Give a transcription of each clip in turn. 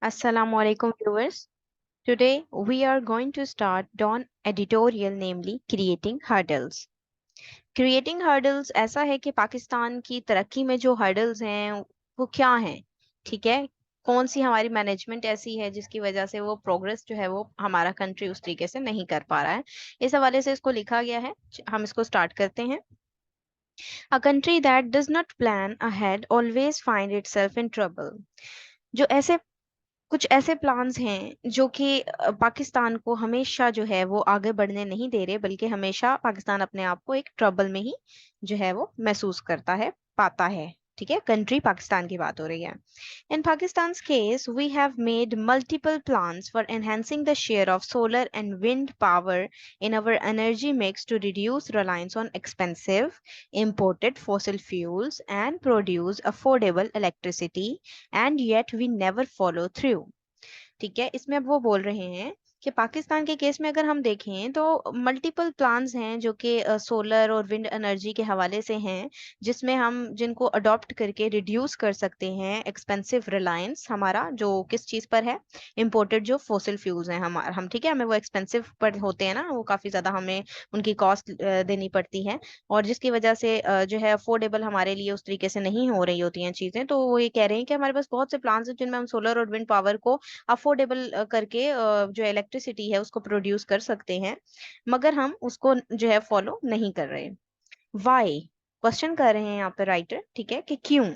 Assalamu alaikum viewers. Today we are going to start on editorial namely creating hurdles. Creating hurdles ऐसा है कि पाकिस्तान की तरक्की में जो hurdles हैं वो क्या हैं, ठीक है। कौन सी हमारी मैनेजमेंट ऐसी है जिसकी वजह से वो प्रोग्रेस जो है वो हमारा कंट्री उस तरीके से नहीं कर पा रहा है। इस हवाले से इसको लिखा गया है। हम इसको स्टार्ट करते हैं। A country that does not plan ahead always find itself in trouble. जो ऐसे कुछ ऐसे प्लान्स हैं जो कि पाकिस्तान को हमेशा जो है वो आगे बढ़ने नहीं दे रहे, बल्कि हमेशा पाकिस्तान अपने आप को एक ट्रबल में ही जो है वो महसूस करता है, पाता है। ठीक है, कंट्री पाकिस्तान की बात हो रही है। In Pakistan's case, we have made multiple plans for enhancing the share of solar and wind power in our energy mix to reduce reliance on expensive imported fossil fuels and produce affordable electricity, and yet we never follow through. ठीक है, इसमें अब वो बोल रहे हैं कि पाकिस्तान के केस में अगर हम देखें तो मल्टीपल प्लान्स हैं जो कि सोलर और विंड एनर्जी के हवाले से हैं, जिसमें हम जिनको अडॉप्ट करके रिड्यूस कर सकते हैं एक्सपेंसिव रिलायंस हमारा, जो किस चीज़ पर है, इंपोर्टेड जो फोसिल फ्यूल्स हैं हम ठीक है, हमें वो एक्सपेंसिव पर होते हैं ना, वो काफ़ी ज़्यादा हमें उनकी कॉस्ट देनी पड़ती है, और जिसकी वजह से जो है अफोर्डेबल हमारे लिए उस तरीके से नहीं हो रही होती हैं चीज़ें। तो वो ये कह रहे हैं कि हमारे पास बहुत से प्लान्स हैं जिनमें हम सोलर और विंड पावर को अफोर्डेबल करके जो इलेक्ट्रिसिटी है उसको प्रोड्यूस कर सकते हैं, मगर हम उसको जो है फॉलो नहीं कर रहे। वाई क्वेश्चन कर रहे हैं यहाँ पे राइटर, ठीक है, कि क्यों।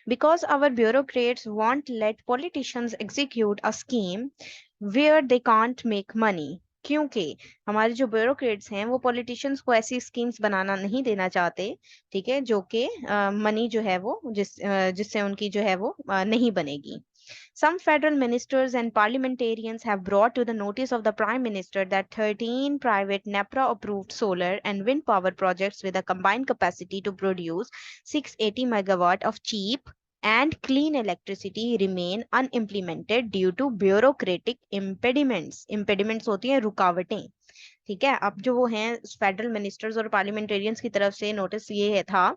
Because our bureaucrats won't let politicians execute a scheme where they can't make money. क्योंकि हमारे जो ब्यूरोक्रेट्स हैं वो पॉलिटिशियंस को ऐसी स्कीम्स बनाना नहीं देना चाहते, ठीक है, जो कि मनी जो है वो जिससे उनकी जो है वो नहीं बनेगी। Some federal ministers and parliamentarians have brought to the notice of the Prime Minister that 13 private NEPRA approved solar and wind power projects with a combined capacity to produce 680 megawatt of cheap and clean electricity remain unimplemented due to bureaucratic impediments. Impediments होती हैं रुकावटें। ठीक है, अब जो वो हैं federal ministers और पार्लियामेंटेरियंस की तरफ से नोटिस ये है था,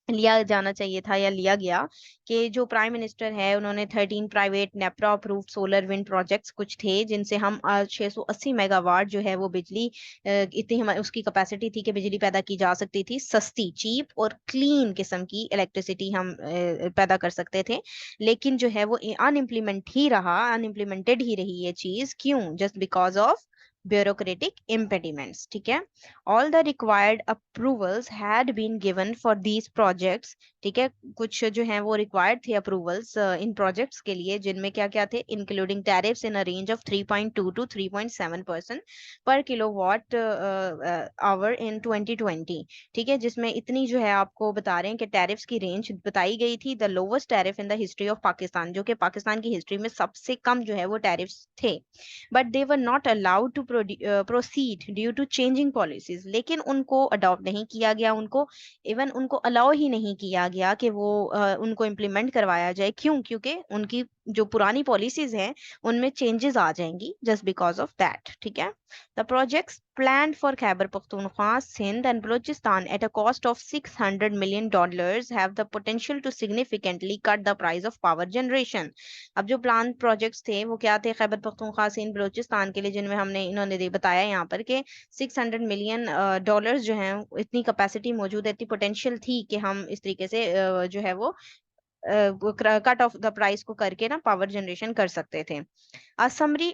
लिया जाना चाहिए था या लिया गया, कि जो प्राइम मिनिस्टर है उन्होंने 13 private NEPRA approved solar wind projects कुछ थे जिनसे हम 680 मेगावाट जो है वो बिजली इतनी हमारी उसकी कैपेसिटी थी कि बिजली पैदा की जा सकती थी, सस्ती चीप और क्लीन किस्म की इलेक्ट्रिसिटी हम पैदा कर सकते थे। लेकिन जो है वो अनइम्प्लीमेंट ही रहा, अनइम्प्लीमेंटेड ही रही ये चीज। क्यों? Just because of bureaucratic impediments। ठीक है, all the required approvals had been given for these projects। ठीक है, कुछ जो हैं वो required थे approvals इन projects के लिए, जिनमें क्या क्या थे, including tariffs in a range of 3.2 to 3.7% per kilowatt hour in 2020। ठीक है, जिसमें इतनी जो है आपको बता रहे हैं कि टैरिफ्स की रेंज बताई गई थी, the lowest tariff in the history of Pakistan, जो कि पाकिस्तान की हिस्ट्री में सबसे कम जो है वो टैरिफ्स थे। But they were not allowed to proceed due to changing policies. लेकिन उनको अडॉप्ट नहीं किया गया, उनको इवन उनको अलाउ ही नहीं किया गया कि वो उनको इम्प्लीमेंट करवाया जाए। क्यों? क्योंकि उनकी जो पुरानी पॉलिसीज हैं उनमें चेंजेस आ जाएंगी जस्ट बिकॉज ऑफ दैट। ठीक है, the projects planned for Khyber Pakhtunkhwa, Sindh and Balochistan at a cost of $600 million have the potential to significantly cut the price of power generation। अब जो plan projects थे वो क्या थे, खैबर पख्तूनख्वा सिंध बलूचिस्तान के लिए, जिनमें हमने इन्होंने बताया यहाँ पर कि $600 मिलियन जो हैं, इतनी कैपेसिटी मौजूद है, इतनी पोटेंशियल थी कि हम इस तरीके से जो है वो कट ऑफ द प्राइस को करके ना पावर जनरेशन कर सकते थे। A summary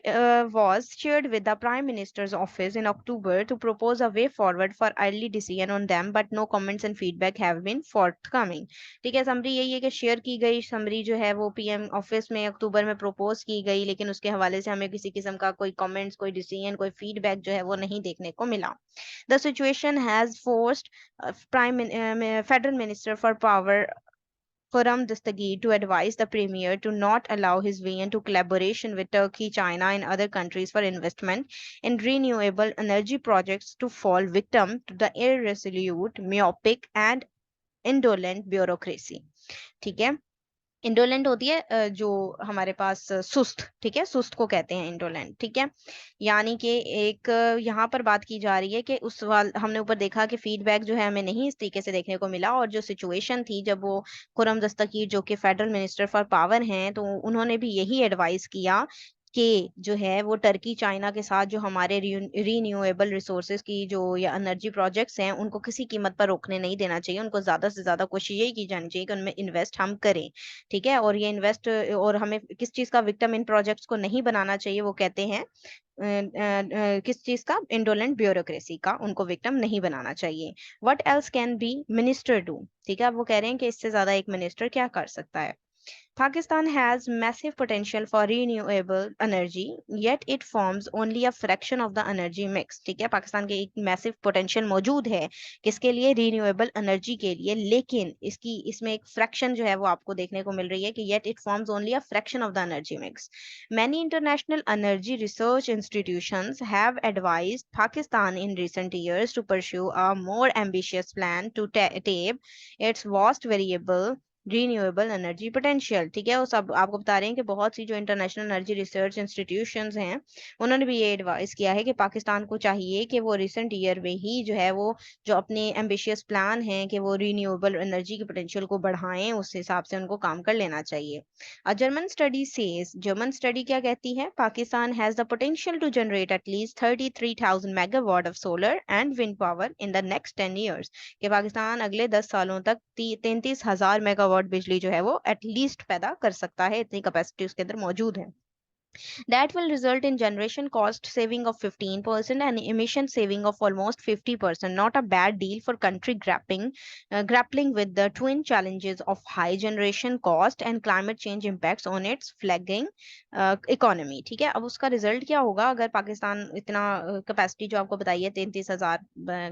was shared with the Prime Minister's office in October to propose a way forward for early decision on them, but no comments and feedback have been forthcoming। ठीक है, summary यही है कि share की गई summary जो है वो पीएम ऑफिस में अक्टूबर में प्रपोज की गई, लेकिन उसके हवाले से हमें किसी किस्म का कोई कमेंट्स, कोई डिसीजन, कोई फीडबैक जो है वो नहीं देखने को मिला। The situation has forced Federal Minister for Power Khurram Dastagir to advise the premier to not allow his way into collaboration with Turkey, China, and other countries for investment in renewable energy projects to fall victim to the irresolute, myopic, and indolent bureaucracy। ठीक है, indolent होती है जो हमारे पास सुस्त, ठीक है, सुस्त को कहते हैं इंडोलेंट, ठीक है। यानी कि एक यहाँ पर बात की जा रही है कि उस वाल हमने ऊपर देखा कि फीडबैक जो है हमें नहीं इस तरीके से देखने को मिला, और जो सिचुएशन थी जब वो खुर्रम दस्तगीर जो कि फेडरल मिनिस्टर फॉर पावर हैं, तो उन्होंने भी यही एडवाइस किया कि जो है वो टर्की चाइना के साथ जो हमारे रीन्यूएबल रिसोर्सेज की जो या एनर्जी प्रोजेक्ट्स हैं उनको किसी कीमत पर रोकने नहीं देना चाहिए, उनको ज्यादा से ज्यादा कोशिश यही की जानी चाहिए कि उनमें इन्वेस्ट हम करें, ठीक है। और ये इन्वेस्ट, और हमें किस चीज का विक्टिम इन प्रोजेक्ट्स को नहीं बनाना चाहिए, वो कहते हैं किस चीज का, इंडोलेंट ब्यूरोक्रेसी का उनको विक्टिम नहीं बनाना चाहिए। What else can be minister do, ठीक है। अब वो कह रहे हैं कि इससे ज्यादा एक मिनिस्टर क्या कर सकता है। Pakistan has massive potential for renewable energy, yet it forms only a fraction of the energy mix, ठीक है। पाकिस्तान के एक मैसिव पोटेंशियल मौजूद है किसके लिए, रीन्यूएबल एनर्जी के लिए, लेकिन इसमें एक फ्रैक्शन जो है वो आपको देखने को मिल रही है कि yet it forms only a fraction of the energy mix. Many international energy research institutions have advised Pakistan in recent years to pursue a more ambitious plan to tap its vast variable renewable energy potential, ठीक है। वो सब आपको बता रहे हैं कि बहुत सी जो इंटरनेशनल एनर्जी रिसर्च इंस्टीट्यूशंस हैं उन्होंने भी ये एडवाइस किया है कि पाकिस्तान को चाहिए कि वो रिसेंट ईयर में ही जो है वो जो अपने एम्बिशियस प्लान हैं कि वो रीन्यूएबल एनर्जी के पोटेंशियल को बढ़ाएं, उस हिसाब से उनको काम कर लेना चाहिए। A German study says, German study क्या कहती है, Pakistan has the potential to generate at least 33,000 megawatt of solar and wind power in the next 10 years, कि पाकिस्तान अगले 10 सालों तक 33,000 मेगावाट बिजली जो है वो एटलीस्ट पैदा कर सकता है, इतनी कैपेसिटी उसके अंदर मौजूद है। That will result in generation cost saving of 15% and emission saving of almost 50%. Not a bad deal for country grappling with the twin challenges of high generation cost and climate change impacts on its flagging economy, ठीक है। अब उसका result क्या होगा अगर पाकिस्तान इतना capacity जो आपको बताई है 33,000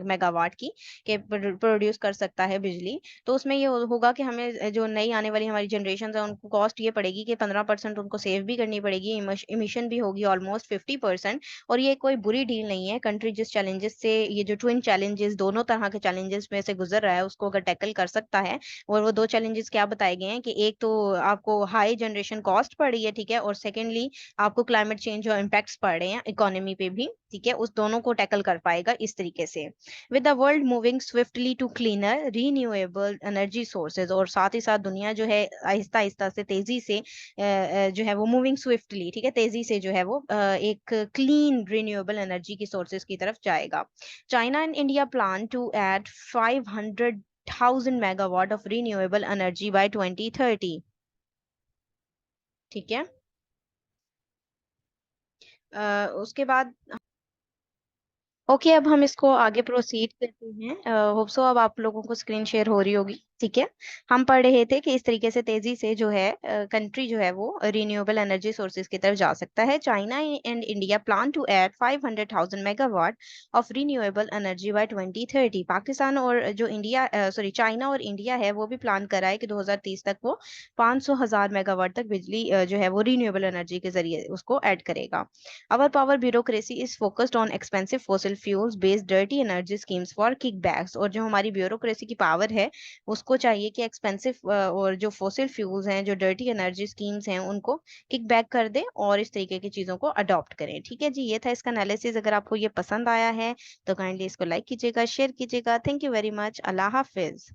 मेगावाट की के प्रोड्यूस कर सकता है बिजली, तो उसमें ये होगा कि हमें जो नई आने वाली हमारी जनरेशन है उनको कॉस्ट ये पड़ेगी कि 15% उनको सेव भी करनी पड़ेगी, इमिशन भी होगी ऑलमोस्ट 50%। और ये कोई बुरी डील नहीं है, कंट्री जिस चैलेंजेस से, ये जो ट्विन चैलेंजेस, दोनों तरह के चैलेंजेस में से गुजर रहा है उसको अगर टैकल कर सकता है। और वो दो चैलेंजेस क्या बताए गए हैं कि एक तो आपको हाई जनरेशन कॉस्ट पड़ रही है, ठीक है, और सेकेंडली आपको क्लाइमेट चेंज और इम्पैक्ट्स पड़ रहे हैं इकोनॉमी पे भी, ठीक है, उस दोनों को टैकल कर पाएगा इस तरीके से। With the world moving swiftly to cleaner renewable energy sources, और साथ ही साथ दुनिया जो है आहिस्ता आहिस्ता से तेजी से जो है वो मूविंग स्विफ्टली, ठीक है, तेजी से जो है वो एक क्लीन रिन्यूएबल एनर्जी की सोर्सेज की तरफ जाएगा। China and India plan to add 500,000 megawatt of renewable energy by 2030, ठीक है। उसके बाद ओके, अब हम इसको आगे प्रोसीड करते हैं। होप सो अब आप लोगों को स्क्रीन शेयर हो रही होगी, ठीक है। हम पढ़ रहे थे कि इस तरीके से तेजी से जो है कंट्री जो है वो रिन्यूएबल एनर्जी सोर्सेज की तरफ जा सकता है। China and India plan to add 500,000 megawatt of renewable energy by 2030। Pakistan और जो इंडिया, सॉरी, चाइना और इंडिया है वो भी प्लान कर रहा है कि 2030 तक वो 500,000 मेगावाट तक बिजली जो है वो रिन्यूएबल एनर्जी के जरिए उसको ऐड करेगा। Our power bureaucracy is focused on expensive fossil fuels based dirty energy schemes for kickbacks। और जो हमारी ब्यूरोक्रेसी की पावर है उसको चाहिए कि एक्सपेंसिव और जो फॉसिल फ्यूल्स हैं, जो डर्टी एनर्जी स्कीम्स हैं, उनको किकबैक कर दे और इस तरीके की चीज़ों को अडॉप्ट करें, ठीक है जी। ये था इसका एनालिसिस। अगर आपको ये पसंद आया है तो काइंडली इसको लाइक कीजिएगा, शेयर कीजिएगा। Thank you very much. Allah Hafiz.